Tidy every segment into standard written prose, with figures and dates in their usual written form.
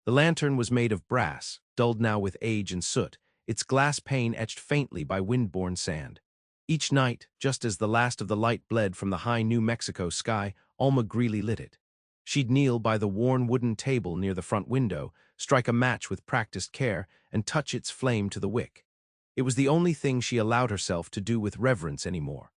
The lantern was made of brass, dulled now with age and soot, its glass pane etched faintly by wind-borne sand. Each night, just as the last of the light bled from the high New Mexico sky, Alma Greeley lit it. She'd kneel by the worn wooden table near the front window, strike a match with practiced care, and touch its flame to the wick. It was the only thing she allowed herself to do with reverence anymore.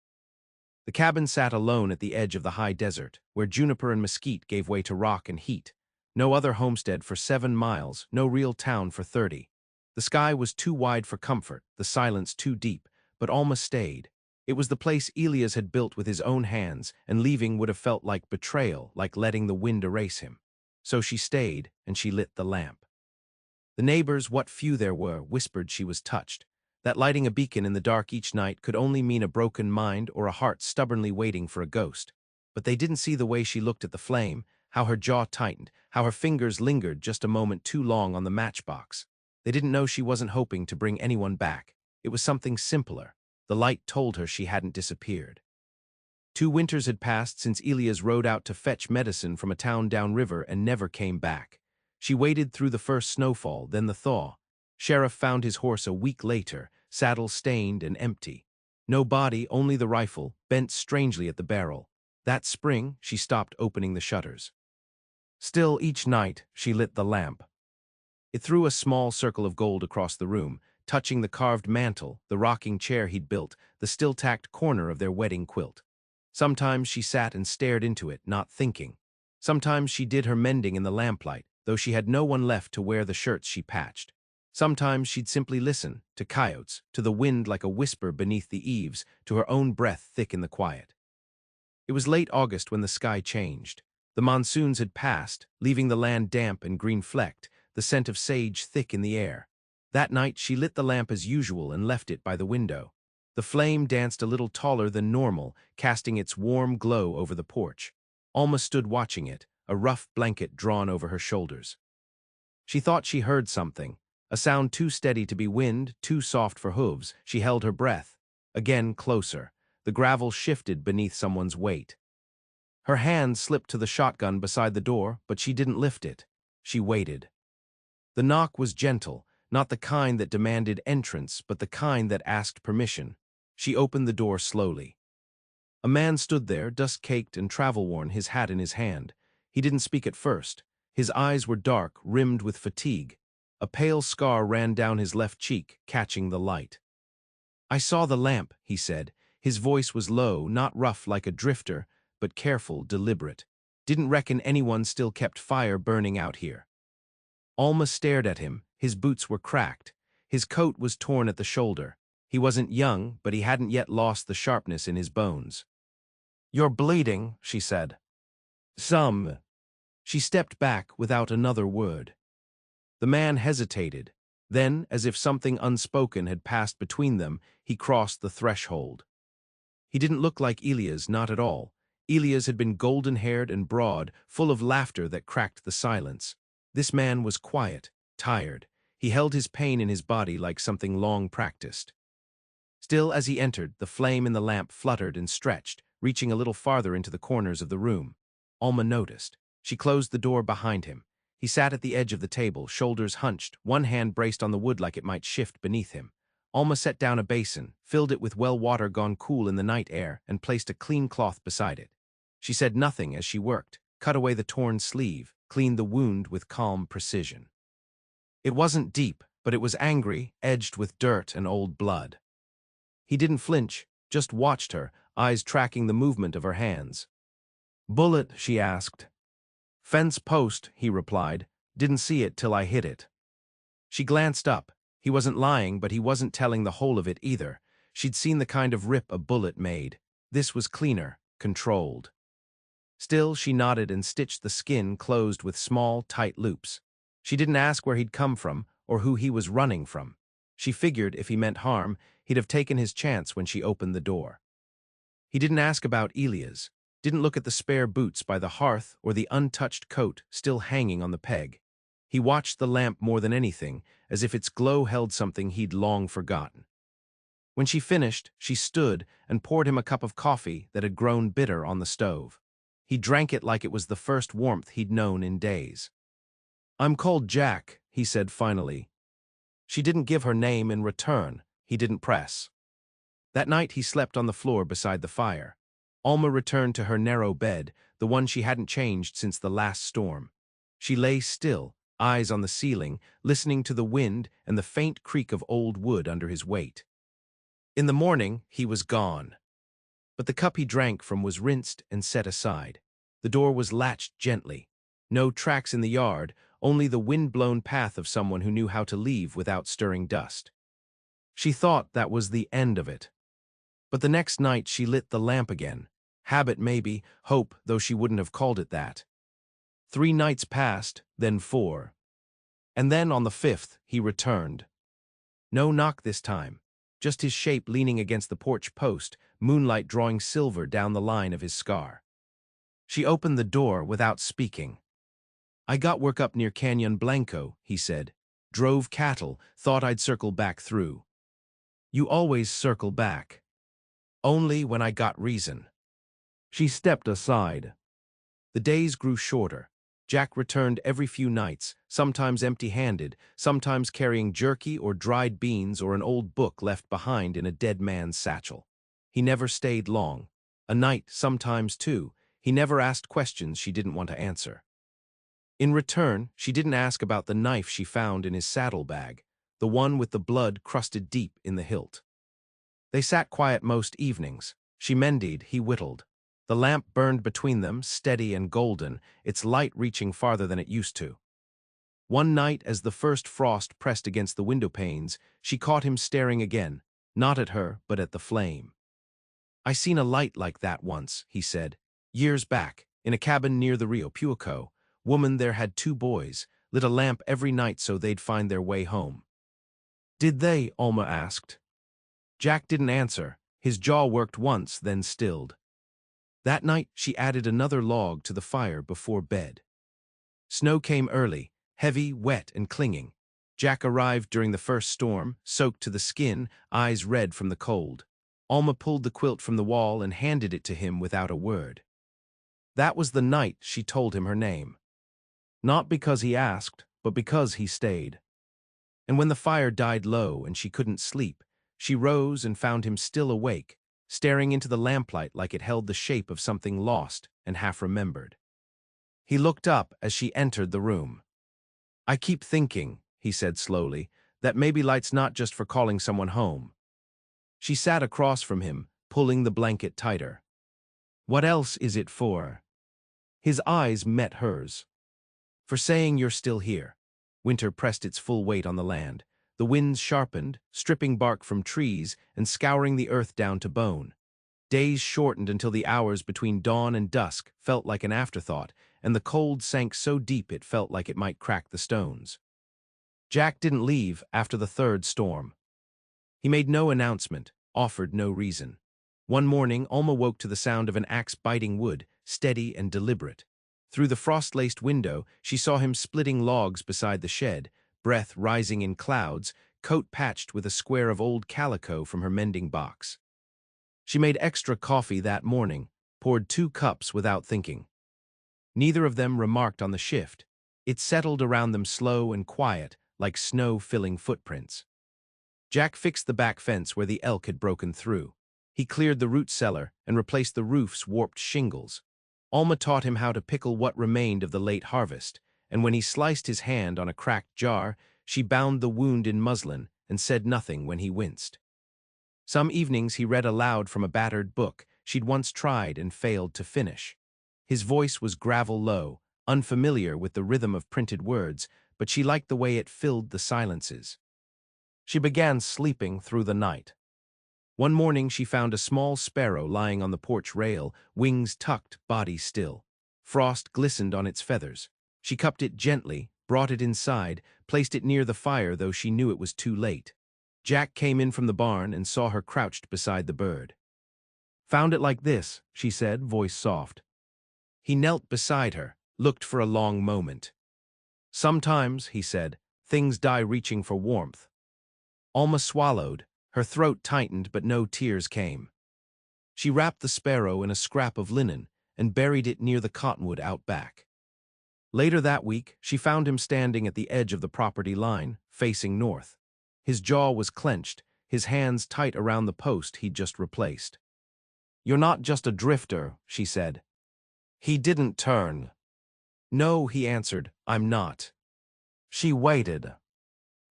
The cabin sat alone at the edge of the high desert, where juniper and mesquite gave way to rock and heat. No other homestead for 7 miles, no real town for 30. The sky was too wide for comfort, the silence too deep, but Alma stayed. It was the place Elias had built with his own hands, and leaving would have felt like betrayal, like letting the wind erase him. So she stayed, and she lit the lamp. The neighbors, what few there were, whispered she was touched. That lighting a beacon in the dark each night could only mean a broken mind or a heart stubbornly waiting for a ghost. But they didn't see the way she looked at the flame, how her jaw tightened, how her fingers lingered just a moment too long on the matchbox. They didn't know she wasn't hoping to bring anyone back. It was something simpler. The light told her she hadn't disappeared. 2 winters had passed since Elias rode out to fetch medicine from a town downriver and never came back. She waited through the first snowfall, then the thaw. Sheriff found his horse a week later, saddle stained and empty. No body, only the rifle, bent strangely at the barrel. That spring, she stopped opening the shutters. Still, each night, she lit the lamp. It threw a small circle of gold across the room, touching the carved mantel, the rocking chair he'd built, the still-tacked corner of their wedding quilt. Sometimes she sat and stared into it, not thinking. Sometimes she did her mending in the lamplight, though she had no one left to wear the shirts she patched. Sometimes she'd simply listen, to coyotes, to the wind like a whisper beneath the eaves, to her own breath thick in the quiet. It was late August when the sky changed. The monsoons had passed, leaving the land damp and green-flecked, the scent of sage thick in the air. That night she lit the lamp as usual and left it by the window. The flame danced a little taller than normal, casting its warm glow over the porch. Alma stood watching it, a rough blanket drawn over her shoulders. She thought she heard something, a sound too steady to be wind, too soft for hooves. She held her breath. Again closer. The gravel shifted beneath someone's weight. Her hand slipped to the shotgun beside the door, but she didn't lift it. She waited. The knock was gentle, not the kind that demanded entrance, but the kind that asked permission. She opened the door slowly. A man stood there, dust-caked and travel-worn, his hat in his hand. He didn't speak at first. His eyes were dark, rimmed with fatigue. A pale scar ran down his left cheek, catching the light. "I saw the lamp," he said. His voice was low, not rough like a drifter, but careful, deliberate. "Didn't reckon anyone still kept fire burning out here." Alma stared at him. His boots were cracked. His coat was torn at the shoulder. He wasn't young, but he hadn't yet lost the sharpness in his bones. "You're bleeding," she said. "Some." She stepped back without another word. The man hesitated. Then, as if something unspoken had passed between them, he crossed the threshold. He didn't look like Elias, not at all. Elias had been golden-haired and broad, full of laughter that cracked the silence. This man was quiet, tired. He held his pain in his body like something long practiced. Still, as he entered, the flame in the lamp fluttered and stretched, reaching a little farther into the corners of the room. Alma noticed. She closed the door behind him. He sat at the edge of the table, shoulders hunched, one hand braced on the wood like it might shift beneath him. Alma set down a basin, filled it with well water gone cool in the night air, and placed a clean cloth beside it. She said nothing as she worked, cut away the torn sleeve, cleaned the wound with calm precision. It wasn't deep, but it was angry, edged with dirt and old blood. He didn't flinch, just watched her, eyes tracking the movement of her hands. "Bullet?" she asked. "Fence post," he replied. "Didn't see it till I hit it." She glanced up. He wasn't lying, but he wasn't telling the whole of it either. She'd seen the kind of rip a bullet made. This was cleaner, controlled. Still, she nodded and stitched the skin closed with small, tight loops. She didn't ask where he'd come from or who he was running from. She figured if he meant harm, he'd have taken his chance when she opened the door. He didn't ask about Elias, didn't look at the spare boots by the hearth or the untouched coat still hanging on the peg. He watched the lamp more than anything, as if its glow held something he'd long forgotten. When she finished, she stood and poured him a cup of coffee that had grown bitter on the stove. He drank it like it was the first warmth he'd known in days. I'm called Jack, he said finally. She didn't give her name in return. He didn't press. That night he slept on the floor beside the fire. Alma returned to her narrow bed, the one she hadn't changed since the last storm. She lay still, eyes on the ceiling, listening to the wind and the faint creak of old wood under his weight. In the morning, he was gone. But the cup he drank from was rinsed and set aside. The door was latched gently. No tracks in the yard, only the wind-blown path of someone who knew how to leave without stirring dust. She thought that was the end of it. But the next night she lit the lamp again. Habit maybe, hope, though she wouldn't have called it that. 3 nights passed, then 4. And then on the 5th, he returned. No knock this time. Just his shape leaning against the porch post, moonlight drawing silver down the line of his scar. She opened the door without speaking. I got work up near Canyon Blanco, he said. Drove cattle, thought I'd circle back through. You always circle back. Only when I got reason. She stepped aside. The days grew shorter. Jack returned every few nights, sometimes empty-handed, sometimes carrying jerky or dried beans or an old book left behind in a dead man's satchel. He never stayed long. A night, sometimes 2. He never asked questions she didn't want to answer. In return, she didn't ask about the knife she found in his saddlebag, the one with the blood crusted deep in the hilt. They sat quiet most evenings. She mended, he whittled. The lamp burned between them, steady and golden, its light reaching farther than it used to. One night, as the first frost pressed against the window panes, she caught him staring again, not at her, but at the flame. I seen a light like that once, he said. Years back, in a cabin near the Rio Puico. Woman there had 2 boys, lit a lamp every night so they'd find their way home. Did they? Alma asked. Jack didn't answer. His jaw worked once, then stilled. That night, she added another log to the fire before bed. Snow came early, heavy, wet, and clinging. Jack arrived during the first storm, soaked to the skin, eyes red from the cold. Alma pulled the quilt from the wall and handed it to him without a word. That was the night she told him her name. Not because he asked, but because he stayed. And when the fire died low and she couldn't sleep, she rose and found him still awake, staring into the lamplight like it held the shape of something lost and half-remembered. He looked up as she entered the room. I keep thinking, he said slowly, that maybe light's not just for calling someone home. She sat across from him, pulling the blanket tighter. What else is it for? His eyes met hers. For saying you're still here. Winter pressed its full weight on the land. The winds sharpened, stripping bark from trees and scouring the earth down to bone. Days shortened until the hours between dawn and dusk felt like an afterthought, and the cold sank so deep it felt like it might crack the stones. Jack didn't leave after the 3rd storm. He made no announcement, offered no reason. One morning, Alma woke to the sound of an axe biting wood, steady and deliberate. Through the frost-laced window, she saw him splitting logs beside the shed, breath rising in clouds, coat patched with a square of old calico from her mending box. She made extra coffee that morning, poured 2 cups without thinking. Neither of them remarked on the shift. It settled around them slow and quiet, like snow filling footprints. Jack fixed the back fence where the elk had broken through. He cleared the root cellar and replaced the roof's warped shingles. Alma taught him how to pickle what remained of the late harvest, and when he sliced his hand on a cracked jar, she bound the wound in muslin and said nothing when he winced. Some evenings he read aloud from a battered book she'd once tried and failed to finish. His voice was gravel-low, unfamiliar with the rhythm of printed words, but she liked the way it filled the silences. She began sleeping through the night. One morning she found a small sparrow lying on the porch rail, wings tucked, body still. Frost glistened on its feathers. She cupped it gently, brought it inside, placed it near the fire though she knew it was too late. Jack came in from the barn and saw her crouched beside the bird. Found it like this, she said, voice soft. He knelt beside her, looked for a long moment. Sometimes, he said, things die reaching for warmth. Alma swallowed, her throat tightened but no tears came. She wrapped the sparrow in a scrap of linen and buried it near the cottonwood out back. Later that week, she found him standing at the edge of the property line, facing north. His jaw was clenched, his hands tight around the post he'd just replaced. "You're not just a drifter," she said. He didn't turn. "No," he answered, "I'm not." She waited.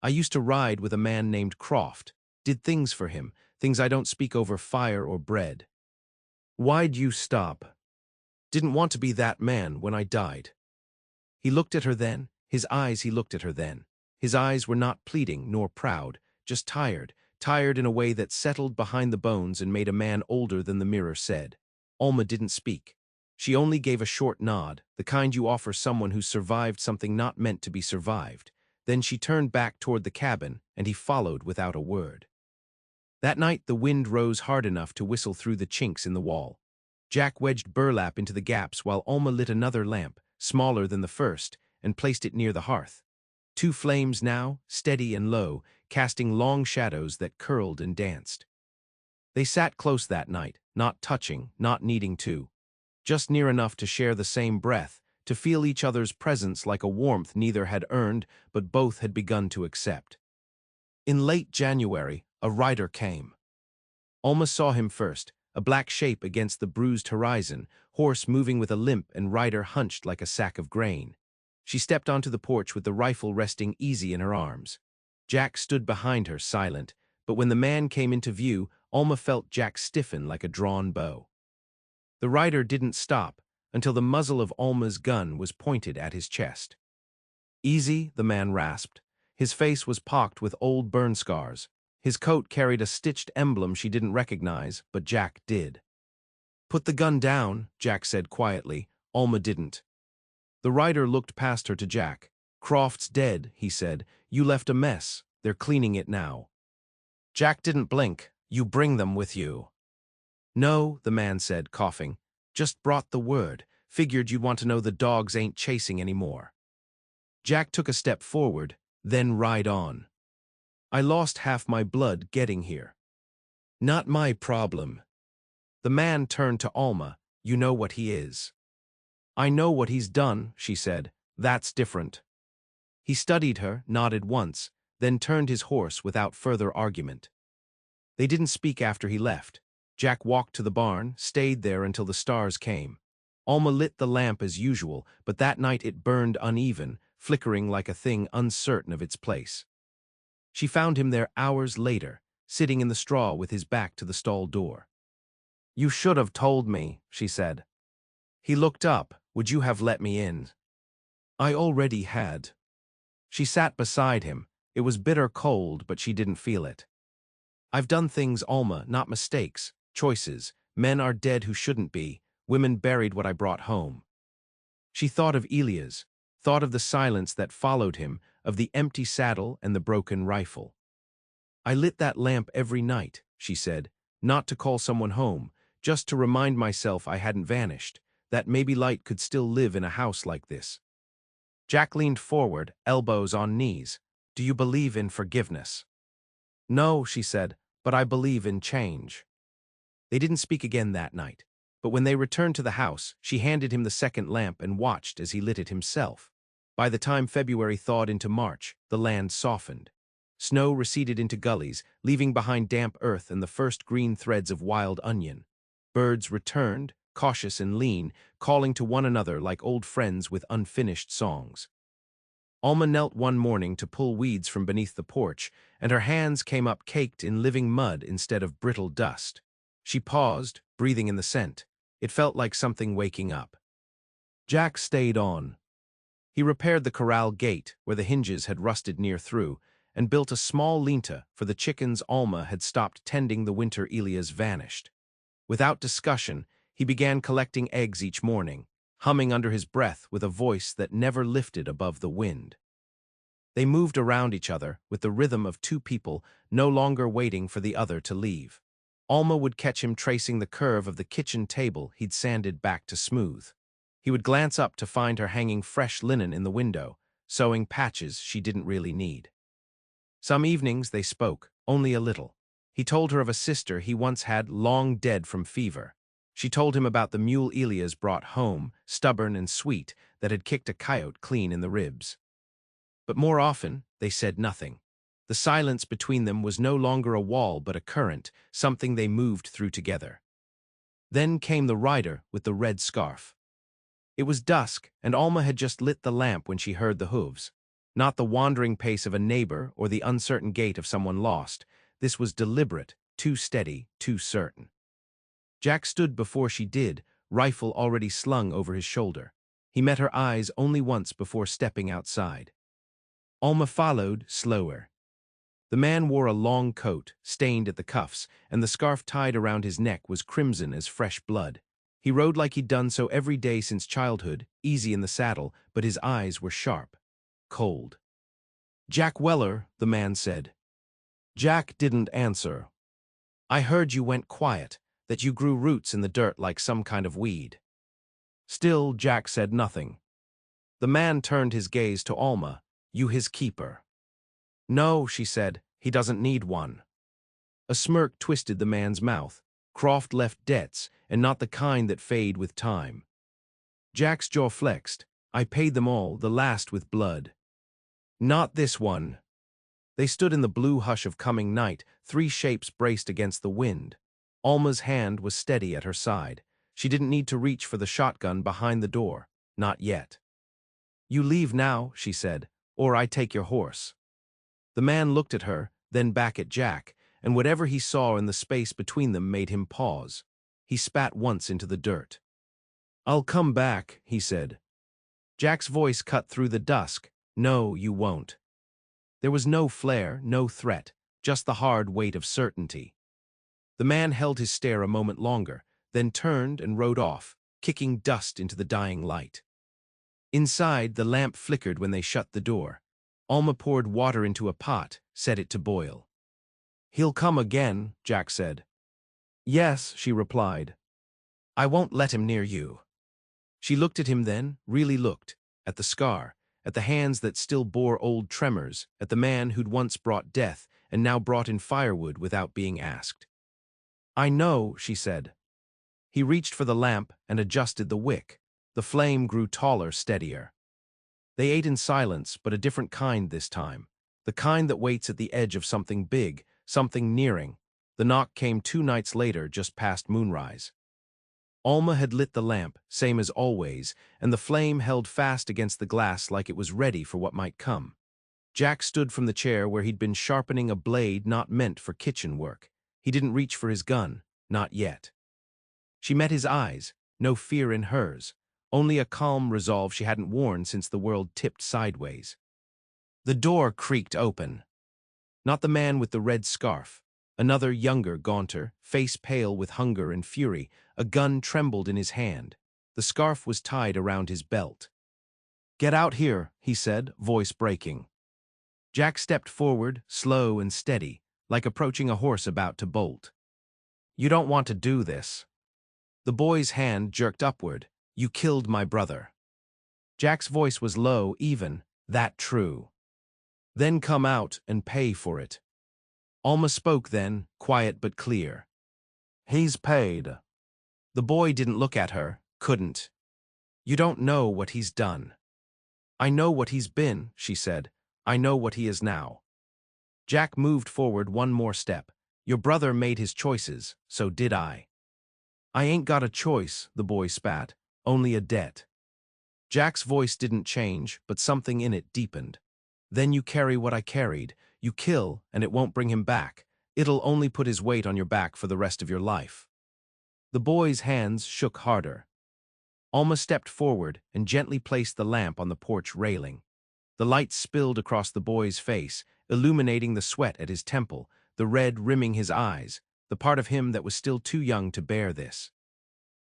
"I used to ride with a man named Croft, did things for him, things I don't speak over fire or bread." "Why'd you stop?" "Didn't want to be that man when I died." He looked at her then, he looked at her then. His eyes were not pleading nor proud, just tired, tired in a way that settled behind the bones and made a man older than the mirror said. Alma didn't speak. She only gave a short nod, the kind you offer someone who's survived something not meant to be survived. Then she turned back toward the cabin, and he followed without a word. That night the wind rose hard enough to whistle through the chinks in the wall. Jack wedged burlap into the gaps while Alma lit another lamp, smaller than the first, and placed it near the hearth. Two flames now, steady and low, casting long shadows that curled and danced. They sat close that night, not touching, not needing to. Just near enough to share the same breath, to feel each other's presence like a warmth neither had earned but both had begun to accept. In late January, a rider came. Alma saw him first, a black shape against the bruised horizon, horse moving with a limp and rider hunched like a sack of grain. She stepped onto the porch with the rifle resting easy in her arms. Jack stood behind her, silent, but when the man came into view, Alma felt Jack stiffen like a drawn bow. The rider didn't stop until the muzzle of Alma's gun was pointed at his chest. "Easy," the man rasped. His face was pocked with old burn scars. His coat carried a stitched emblem she didn't recognize, but Jack did. "Put the gun down," Jack said quietly. Alma didn't. The rider looked past her to Jack. "Croft's dead," he said. "You left a mess. They're cleaning it now." Jack didn't blink. "You bring them with you." "No," the man said, coughing. "Just brought the word. Figured you'd want to know the dogs ain't chasing anymore." Jack took a step forward, then ride on. "I lost half my blood getting here." "Not my problem." The man turned to Alma. "You know what he is." "I know what he's done," she said. "That's different." He studied her, nodded once, then turned his horse without further argument. They didn't speak after he left. Jack walked to the barn, stayed there until the stars came. Alma lit the lamp as usual, but that night it burned uneven, flickering like a thing uncertain of its place. She found him there hours later, sitting in the straw with his back to the stall door. "You should have told me," she said. He looked up. "Would you have let me in?" "I already had." She sat beside him. It was bitter cold, but she didn't feel it. "I've done things, Alma, not mistakes, choices. Men are dead who shouldn't be. Women buried what I brought home." She thought of Elias, thought of the silence that followed him, of the empty saddle and the broken rifle. "I lit that lamp every night," she said, "not to call someone home, just to remind myself I hadn't vanished, that maybe light could still live in a house like this." Jack leaned forward, elbows on knees. "Do you believe in forgiveness?" "No," she said, "but I believe in change." They didn't speak again that night, but when they returned to the house, she handed him the second lamp and watched as he lit it himself. By the time February thawed into March, the land softened. Snow receded into gullies, leaving behind damp earth and the first green threads of wild onion. Birds returned, cautious and lean, calling to one another like old friends with unfinished songs. Alma knelt one morning to pull weeds from beneath the porch, and her hands came up caked in living mud instead of brittle dust. She paused, breathing in the scent. It felt like something waking up. Jack stayed on. He repaired the corral gate, where the hinges had rusted near through, and built a small lean-to for the chickens Alma had stopped tending the winter Elias vanished. Without discussion, he began collecting eggs each morning, humming under his breath with a voice that never lifted above the wind. They moved around each other with the rhythm of two people no longer waiting for the other to leave. Alma would catch him tracing the curve of the kitchen table he'd sanded back to smooth. He would glance up to find her hanging fresh linen in the window, sewing patches she didn't really need. Some evenings they spoke, only a little. He told her of a sister he once had long dead from fever. She told him about the mule Elias brought home, stubborn and sweet, that had kicked a coyote clean in the ribs. But more often, they said nothing. The silence between them was no longer a wall but a current, something they moved through together. Then came the rider with the red scarf. It was dusk, and Alma had just lit the lamp when she heard the hooves. Not the wandering pace of a neighbor or the uncertain gait of someone lost. This was deliberate, too steady, too certain. Jack stood before she did, rifle already slung over his shoulder. He met her eyes only once before stepping outside. Alma followed, slower. The man wore a long coat, stained at the cuffs, and the scarf tied around his neck was crimson as fresh blood. He rode like he'd done so every day since childhood, easy in the saddle, but his eyes were sharp, cold. "Jack Weller," the man said. Jack didn't answer. "I heard you went quiet, that you grew roots in the dirt like some kind of weed." Still, Jack said nothing. The man turned his gaze to Alma. "You his keeper?" "No," she said, "he doesn't need one." A smirk twisted the man's mouth. Croft left debts, and not the kind that fade with time. Jack's jaw flexed. "I paid them all, the last with blood." "Not this one." They stood in the blue hush of coming night, three shapes braced against the wind. Alma's hand was steady at her side. She didn't need to reach for the shotgun behind the door. Not yet. "You leave now," she said, "or I take your horse." The man looked at her, then back at Jack, and whatever he saw in the space between them made him pause. He spat once into the dirt. "I'll come back," he said. Jack's voice cut through the dusk. "No, you won't." There was no flare, no threat, just the hard weight of certainty. The man held his stare a moment longer, then turned and rode off, kicking dust into the dying light. Inside, the lamp flickered when they shut the door. Alma poured water into a pot, set it to boil. "He'll come again," Jack said. "Yes," she replied. "I won't let him near you." She looked at him then, really looked, at the scar, at the hands that still bore old tremors, at the man who'd once brought death and now brought in firewood without being asked. "I know," she said. He reached for the lamp and adjusted the wick. The flame grew taller, steadier. They ate in silence, but a different kind this time. The kind that waits at the edge of something big, something nearing. The knock came 2 nights later, just past moonrise. Alma had lit the lamp, same as always, and the flame held fast against the glass like it was ready for what might come. Jack stood from the chair where he'd been sharpening a blade not meant for kitchen work. He didn't reach for his gun, not yet. She met his eyes, no fear in hers, only a calm resolve she hadn't worn since the world tipped sideways. The door creaked open. Not the man with the red scarf. Another younger, gaunter, face pale with hunger and fury, a gun trembled in his hand. The scarf was tied around his belt. "Get out here," he said, voice breaking. Jack stepped forward, slow and steady, like approaching a horse about to bolt. "You don't want to do this." The boy's hand jerked upward. "You killed my brother." Jack's voice was low, even. "That true. Then come out and pay for it." Alma spoke then, quiet but clear. "He's paid." The boy didn't look at her, couldn't. "You don't know what he's done." "I know what he's been," she said. "I know what he is now." Jack moved forward one more step. "Your brother made his choices, so did I." "I ain't got a choice," the boy spat. "Only a debt." Jack's voice didn't change, but something in it deepened. "Then you carry what I carried. You kill, and it won't bring him back. It'll only put his weight on your back for the rest of your life." The boy's hands shook harder. Alma stepped forward and gently placed the lamp on the porch railing. The light spilled across the boy's face, illuminating the sweat at his temple, the red rimming his eyes, the part of him that was still too young to bear this.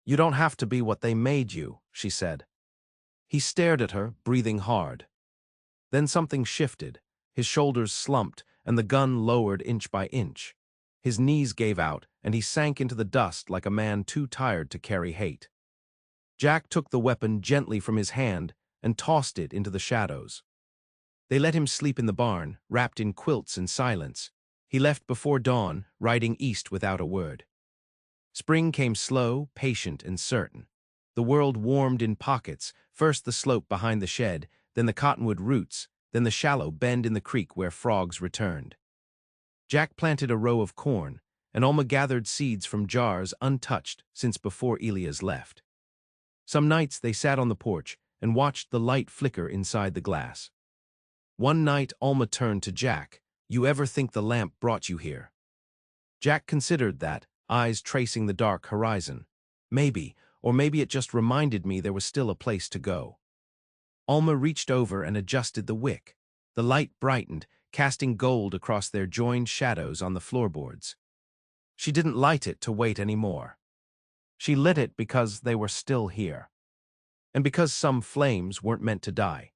"You don't have to be what they made you," she said. He stared at her, breathing hard. Then something shifted. His shoulders slumped, and the gun lowered inch by inch. His knees gave out, and he sank into the dust like a man too tired to carry hate. Jack took the weapon gently from his hand and tossed it into the shadows. They let him sleep in the barn, wrapped in quilts and silence. He left before dawn, riding east without a word. Spring came slow, patient, and certain. The world warmed in pockets, first the slope behind the shed, then the cottonwood roots, then the shallow bend in the creek where frogs returned. Jack planted a row of corn, and Alma gathered seeds from jars untouched since before Elias left. Some nights they sat on the porch and watched the light flicker inside the glass. One night Alma turned to Jack. "You ever think the lamp brought you here?" Jack considered that, eyes tracing the dark horizon. Maybe, or maybe it just reminded me there was still a place to go. Alma reached over and adjusted the wick. The light brightened, casting gold across their joined shadows on the floorboards. She didn't light it to wait anymore. She lit it because they were still here. And because some flames weren't meant to die.